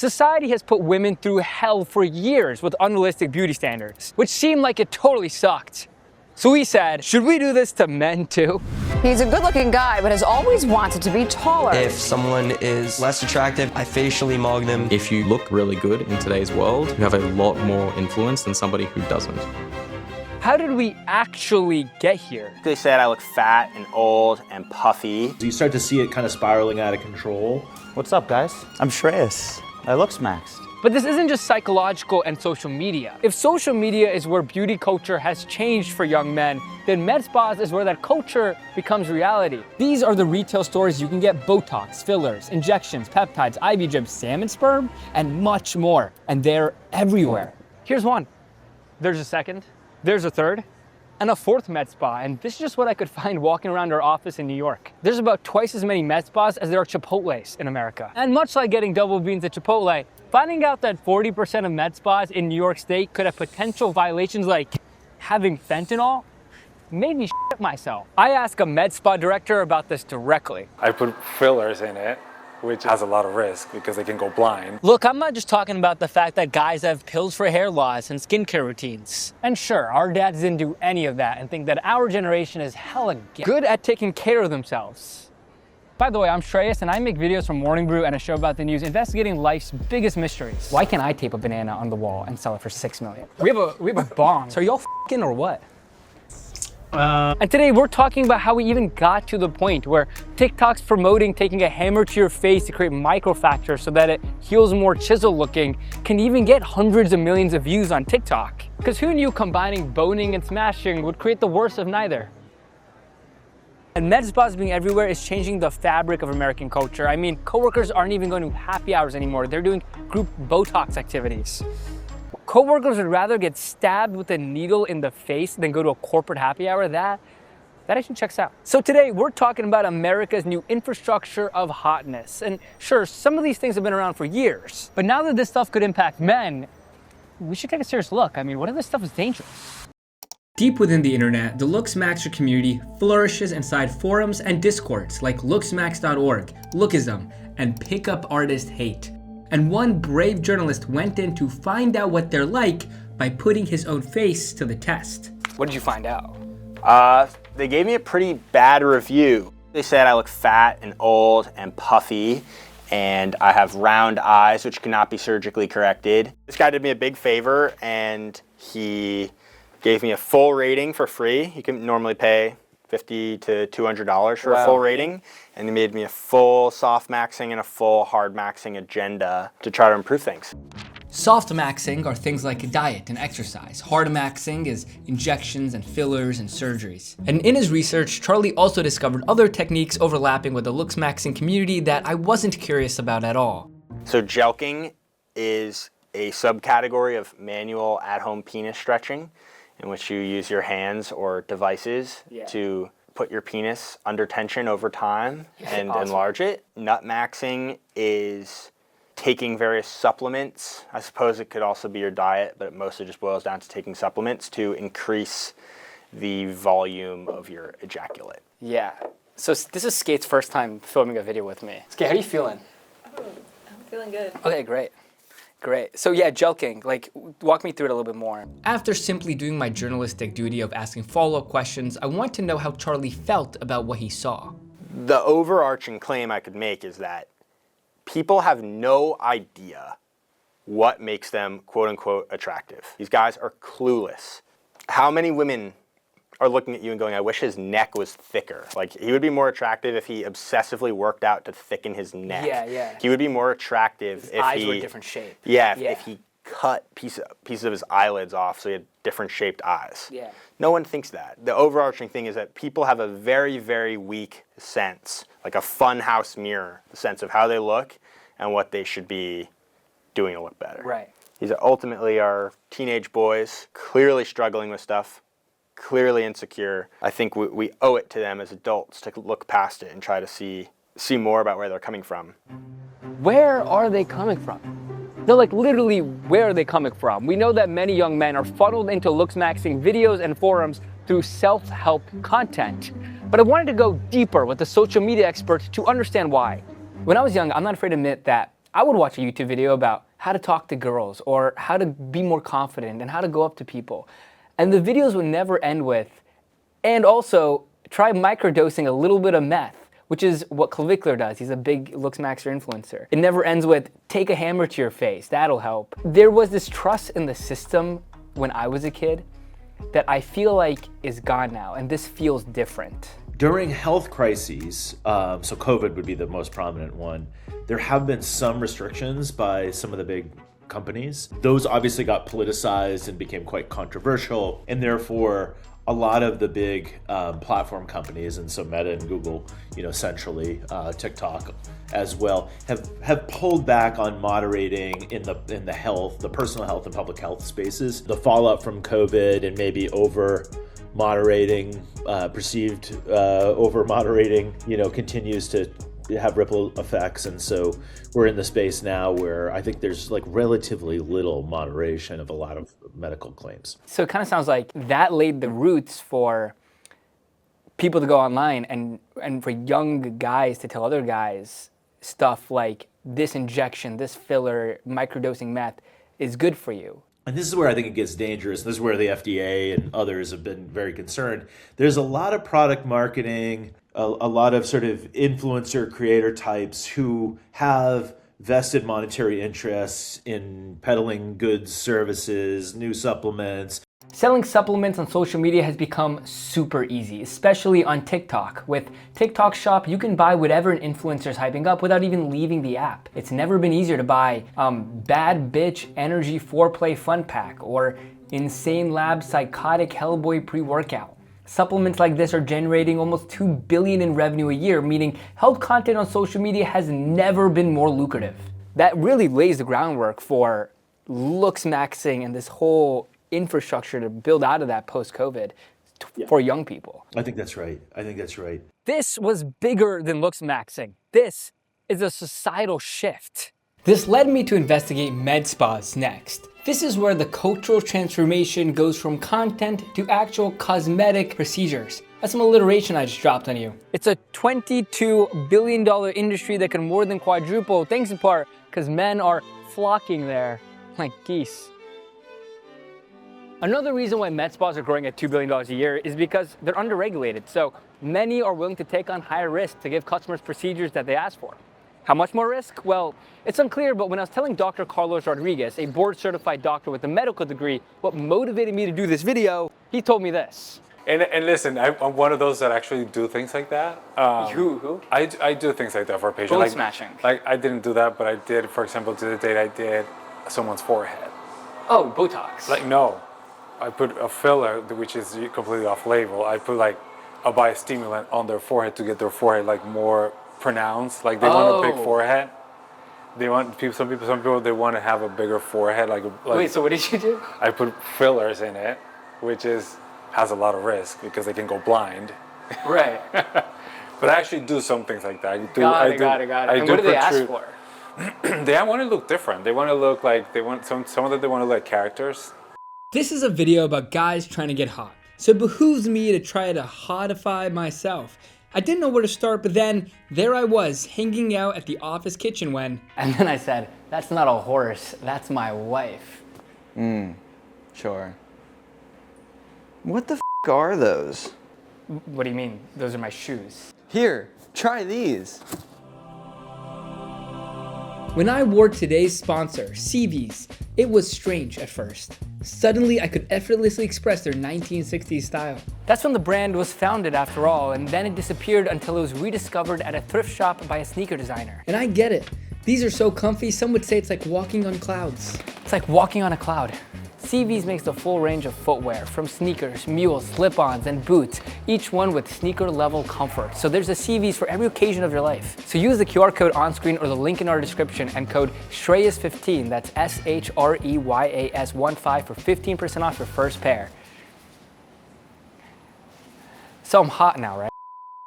Society has put women through hell for years with unrealistic beauty standards, which seemed like it totally sucked. So we said, should we do this to men too? He's a good-looking guy, but has always wanted to be taller. If someone is less attractive, I facially mug them. If you look really good in today's world, you have a lot more influence than somebody who doesn't. How did we actually get here? They said I look fat and old and puffy. You start to see it kind of spiraling out of control. What's up, guys? I'm Shreyas. I Looksmaxxed. But this isn't just psychological and social media. If social media is where beauty culture has changed for young men, then med spas is where that culture becomes reality. These are the retail stores you can get Botox, fillers, injections, peptides, IV drips, salmon sperm, and much more. And they're everywhere. Here's one. There's a second. There's a third. And a fourth med spa, and this is just what I could find walking around our office in New York. There's about twice as many med spas as there are Chipotles in America. And much like getting double beans at Chipotle, finding out that 40% of med spas in New York State could have potential violations like having fentanyl made me shit myself. I asked a med spa director about this directly. I put fillers in it, which has a lot of risk because they can go blind. Look, I'm not just talking about the fact that guys have pills for hair loss and skincare routines. And sure, our dads didn't do any of that and think that our generation is hella good at taking care of themselves. By the way, I'm Shreyas and I make videos for Morning Brew and a show about the news investigating life's biggest mysteries. Why can't I tape a banana on the wall and sell it for $6 million? We have a bong. So are y'all f***ing or what? And today we're talking about how we even got to the point where TikTok's promoting taking a hammer to your face to create microfractures so that it heals more chisel looking can even get hundreds of millions of views on TikTok. Because who knew combining boning and smashing would create the worst of neither? And med spas being everywhere is changing the fabric of American culture. I mean, coworkers aren't even going to happy hours anymore. They're doing group Botox activities. Coworkers would rather get stabbed with a needle in the face than go to a corporate happy hour. That actually checks out. So today we're talking about America's new infrastructure of hotness. And sure, some of these things have been around for years, but now that this stuff could impact men, we should take a serious look. I mean, what if this stuff is dangerous? Deep within the internet, the Looksmaxxed community flourishes inside forums and discords like looksmaxxed.org, Lookism, and Pickup Artist Hate. And one brave journalist went in to find out what they're like by putting his own face to the test. What did you find out? They gave me a pretty bad review. They said I look fat and old and puffy, and I have round eyes, which cannot be surgically corrected. This guy did me a big favor, and he gave me a full rating for free. You can normally pay $50 to $200 for a full rating, and they made me a full soft maxing and a full hard maxing agenda to try to improve things. Soft maxing are things like diet and exercise. Hard maxing is injections and fillers and surgeries. And in his research, Charlie also discovered other techniques overlapping with the Looksmaxxing community that I wasn't curious about at all. So gelking is a subcategory of manual at-home penis stretching, in which you use your hands or devices to put your penis under tension over time and enlarge it. Nut maxing is taking various supplements. I suppose it could also be your diet, but it mostly just boils down to taking supplements to increase the volume of your ejaculate. Yeah. So this is Skate's first time filming a video with me. Skate, how are you feeling? I'm feeling good. Okay, great. Great. So yeah, gelking, like walk me through it a little bit more. After simply doing my journalistic duty of asking follow-up questions, I want to know how Charlie felt about what he saw. The overarching claim I could make is that people have no idea what makes them quote unquote attractive. These guys are clueless. How many women are looking at you and going, I wish his neck was thicker. Like, he would be more attractive if he obsessively worked out to thicken his neck. Yeah. He would be more attractive if eyes were a different shape. Yeah, if he cut pieces of his eyelids off so he had different shaped eyes. Yeah. No one thinks that. The overarching thing is that people have a very, very weak sense, like a fun house mirror, the sense of how they look and what they should be doing to look better. Right. These ultimately are teenage boys, clearly struggling with stuff, clearly insecure. I think we owe it to them as adults to look past it and try to see more about where they're coming from. Where are they coming from? No, like literally, where are they coming from? We know that many young men are funneled into Looksmaxxing videos and forums through self-help content. But I wanted to go deeper with a social media expert to understand why. When I was young, I'm not afraid to admit that I would watch a YouTube video about how to talk to girls or how to be more confident and how to go up to people. And the videos would never end with, and also try microdosing a little bit of meth, which is what Clavicular does. He's a big Looksmaxxed influencer. It never ends with, take a hammer to your face, that'll help. There was this trust in the system when I was a kid that I feel like is gone now, and this feels different. During health crises, so COVID would be the most prominent one, there have been some restrictions by some of the big companies. Those obviously got politicized and became quite controversial, and therefore a lot of the big platform companies, and so Meta and Google, centrally, TikTok as well, have pulled back on moderating in the health, the personal health and public health spaces. The fallout from COVID and maybe perceived over moderating, continues to have ripple effects, and so we're in the space now where I think there's like relatively little moderation of a lot of medical claims. So it kind of sounds like that laid the roots for people to go online and for young guys to tell other guys stuff like this injection, this filler, microdosing meth is good for you. And this is where I think it gets dangerous. This is where the FDA and others have been very concerned. There's a lot of product marketing, a lot of sort of influencer creator types who have vested monetary interests in peddling goods, services, new supplements. Selling supplements on social media has become super easy, especially on TikTok. With TikTok Shop, you can buy whatever an influencer is hyping up without even leaving the app. It's never been easier to buy Bad Bitch Energy Foreplay Fun Pack or Insane Lab Psychotic Hellboy Pre-Workout. Supplements like this are generating almost $2 billion in revenue a year, meaning health content on social media has never been more lucrative. That really lays the groundwork for looksmaxing and this whole infrastructure to build out of that post-COVID for young people. I think that's right. This was bigger than looksmaxing. This is a societal shift. This led me to investigate med spas next. This is where the cultural transformation goes from content to actual cosmetic procedures. That's some alliteration I just dropped on you. It's a $22 billion industry that can more than quadruple, thanks in part because men are flocking there like geese. Another reason why med spas are growing at $2 billion a year is because they're underregulated. So many are willing to take on higher risk to give customers procedures that they ask for. How much more risk? Well, it's unclear, but when I was telling Dr. Carlos Rodriguez, a board-certified doctor with a medical degree, what motivated me to do this video, he told me this. And listen, I'm one of those that actually do things like that. Who? I do things like that for a patient. Bone smashing. Like I didn't do that, but I did, for example, to the date I did someone's forehead. Oh, Botox. Like, no. I put a filler, which is completely off-label. I put like a biostimulant on their forehead to get their forehead like more pronounced. Like they want a big forehead. They want some people they want to have a bigger forehead. Wait, so what did you do? I put fillers in it, which has a lot of risk because they can go blind. Right. But I actually do some things like that. Got it. And what do they ask for? They want to look different. They want to look like some of them. They want to look like characters. This is a video about guys trying to get hot. So it behooves me to try to hotify myself. I didn't know where to start, but then there I was, hanging out at the office kitchen when... And then I said, that's not a horse, that's my wife. Sure. What the f*** are those? What do you mean? Those are my shoes. Here, try these. When I wore today's sponsor, CV's, it was strange at first. Suddenly, I could effortlessly express their 1960s style. That's when the brand was founded after all, and then it disappeared until it was rediscovered at a thrift shop by a sneaker designer. And I get it. These are so comfy, some would say it's like walking on clouds. It's like walking on a cloud. CV's makes the full range of footwear, from sneakers, mules, slip-ons, and boots, each one with sneaker-level comfort. So there's a CV's for every occasion of your life. So use the QR code on screen or the link in our description and code Shreyas15, that's SHREYAS15 for 15% off your first pair. So I'm hot now, right?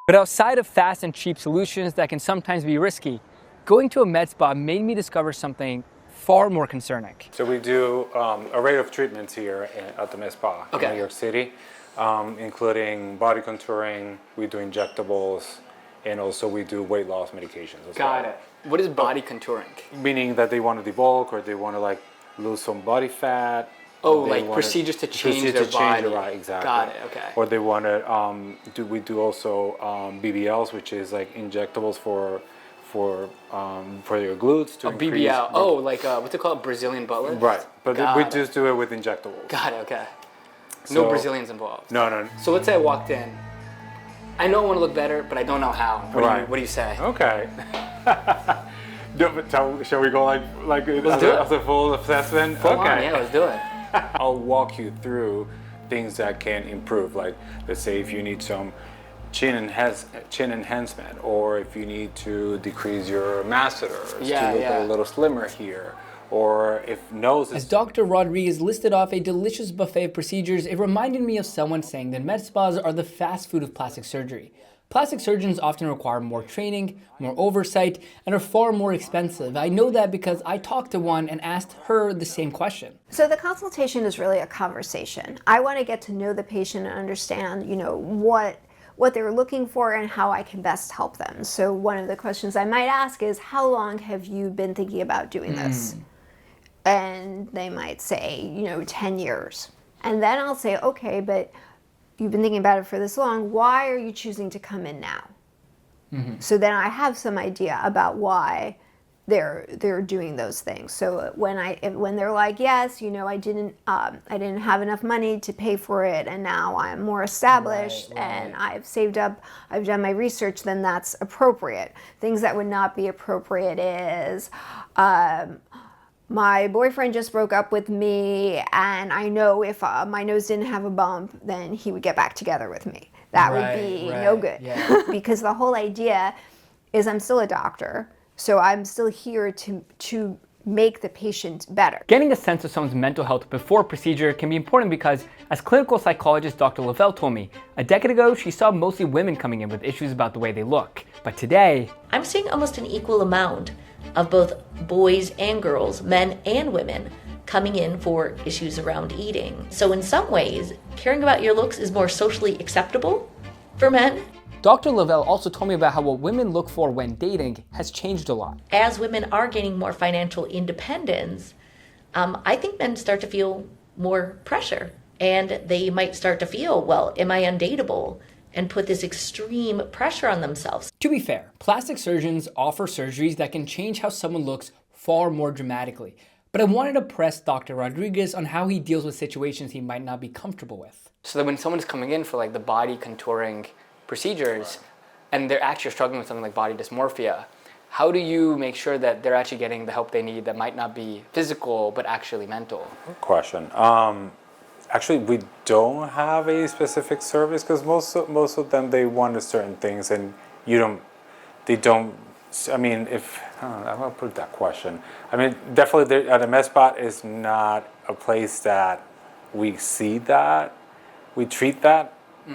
But outside of fast and cheap solutions that can sometimes be risky, going to a med spa made me discover something far more concerning. So we do a array of treatments here at the med spa in New York City, including body contouring, we do injectables, and also we do weight loss medications as well. Got it. What is body contouring? Meaning that they want to debulk or they want to like lose some body fat. Oh, like procedures to change their body. Right, exactly. Got it, okay. Or they want to, we do also BBLs, which is like injectables for your glutes to increase. BBL. Oh, like what's it called? Brazilian butt lift? Right, but we just do it with injectables. Got it, okay. No So, Brazilians involved. No. So let's say I walked in. I know I want to look better, but I don't know how. What do you say? Okay. Shall we go like as a full assessment? Full on, yeah, let's do it. I'll walk you through things that can improve. Like, let's say if you need some chin enhancement, or if you need to decrease your masseters to look a little slimmer here, or if nose is... As Dr. Rodriguez listed off a delicious buffet of procedures, it reminded me of someone saying that med spas are the fast food of plastic surgery. Plastic surgeons often require more training, more oversight, and are far more expensive. I know that because I talked to one and asked her the same question. So the consultation is really a conversation. I want to get to know the patient and understand, what they're looking for and how I can best help them. So one of the questions I might ask is, how long have you been thinking about doing this? And they might say, 10 years. And then I'll say, okay, but you've been thinking about it for this long, why are you choosing to come in now? So then I have some idea about why they're doing those things. So when they're like, yes, I didn't have enough money to pay for it, and now I'm more established and I've saved up, I've done my research, then that's appropriate. Things that would not be appropriate is, my boyfriend just broke up with me, and I know if my nose didn't have a bump, then he would get back together with me. That would be no good. Yeah. Because the whole idea is I'm still a doctor, so I'm still here to make the patient better. Getting a sense of someone's mental health before a procedure can be important because, as clinical psychologist Dr. Lavelle told me, a decade ago she saw mostly women coming in with issues about the way they look. But today, I'm seeing almost an equal amount of both boys and girls, men and women, coming in for issues around eating. So in some ways, caring about your looks is more socially acceptable for men. Dr. Lavelle also told me about how what women look for when dating has changed a lot. As women are gaining more financial independence, I think men start to feel more pressure, and they might start to feel, well, am I undateable? And put this extreme pressure on themselves. To be fair, plastic surgeons offer surgeries that can change how someone looks far more dramatically. But I wanted to press Dr. Rodriguez on how he deals with situations he might not be comfortable with. So that when someone's coming in for like the body contouring procedures, and they're actually struggling with something like body dysmorphia, how do you make sure that they're actually getting the help they need that might not be physical, but actually mental? Good question. Actually, we don't have a specific service because most of them, they want certain things, and I'm gonna put that question. I mean, definitely at a med spot is not a place that we treat that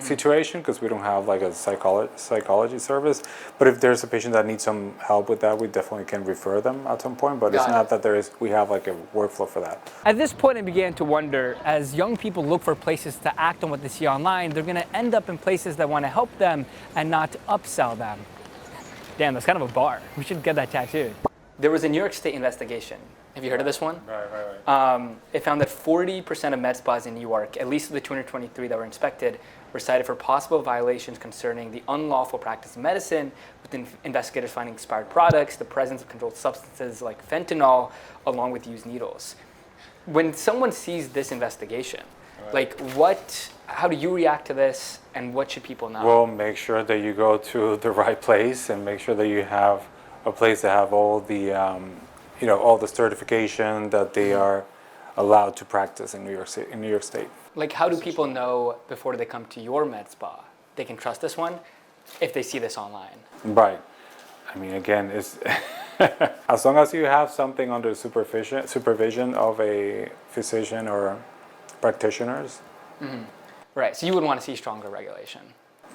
situation, because we don't have like a psychology service. But if there's a patient that needs some help with that, we definitely can refer them at some point. But it's not that we have like a workflow for that. At this point, I began to wonder, as young people look for places to act on what they see online, they're gonna end up in places that wanna help them and not upsell them. Damn, that's kind of a bar. We should get that tattooed. There was a New York State investigation. Have you heard of this one? Right. It found that 40% of med spas in New York, at least of the 223 that were inspected, were cited for possible violations concerning the unlawful practice of medicine, with investigators finding expired products, the presence of controlled substances like fentanyl, along with used needles. When someone sees this investigation, how do you react to this, and what should people know? Well, make sure that you go to the right place, and make sure that you have a place that have all the all the certification that they are allowed to practice in New York State. Like, how do people know before they come to your med spa they can trust this one if they see this online? Right. I mean, again, it's as long as you have something under supervision of a physician or practitioners. Right, so you would want to see stronger regulation.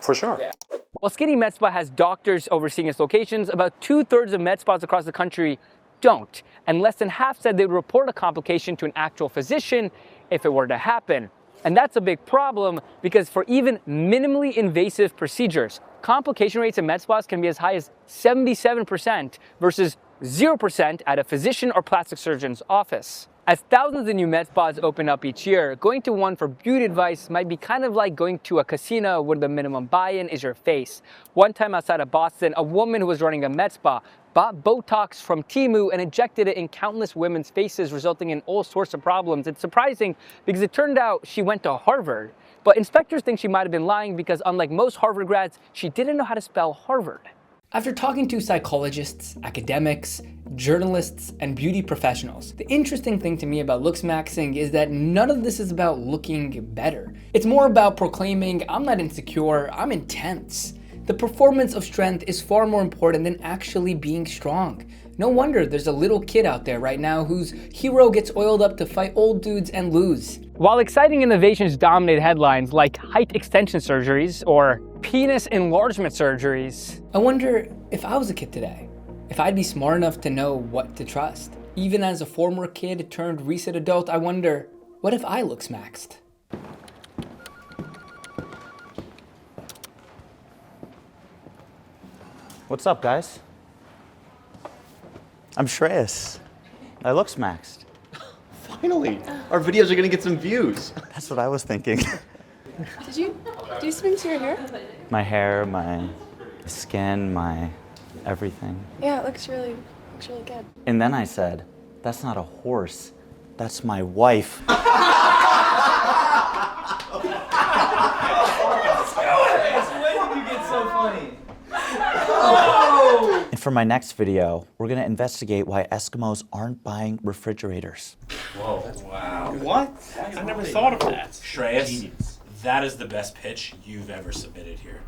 For sure. Yeah. While Skinny Med Spa has doctors overseeing its locations, about 2/3 of med spas across the country don't. And less than half said they would report a complication to an actual physician if it were to happen. And that's a big problem because for even minimally invasive procedures, complication rates in med spas can be as high as 77% versus 0% at a physician or plastic surgeon's office. As thousands of new med spas open up each year, going to one for beauty advice might be kind of like going to a casino where the minimum buy-in is your face. One time outside of Boston, a woman who was running a med spa bought Botox from Temu and injected it in countless women's faces, resulting in all sorts of problems. It's surprising because it turned out she went to Harvard. But inspectors think she might have been lying because unlike most Harvard grads, she didn't know how to spell Harvard. After talking to psychologists, academics, journalists, and beauty professionals, the interesting thing to me about looksmaxing is that none of this is about looking better. It's more about proclaiming, I'm not insecure, I'm intense. The performance of strength is far more important than actually being strong. No wonder there's a little kid out there right now whose hero gets oiled up to fight old dudes and lose. While exciting innovations dominate headlines like height extension surgeries or penis enlargement surgeries, I wonder if I was a kid today, if I'd be smart enough to know what to trust. Even as a former kid turned recent adult, I wonder, what if I looksmaxxed? What's up, guys? I'm Shreyas. I looksmaxxed. Finally, our videos are gonna get some views. That's what I was thinking. Did you do something to your hair? My hair, my skin, my everything. Yeah, it looks really good. And then I said, that's not a horse, that's my wife. And for my next video, we're gonna investigate why Eskimos aren't buying refrigerators. Whoa. Wow. What? I never thought of that. Shreyas, that is the best pitch you've ever submitted here.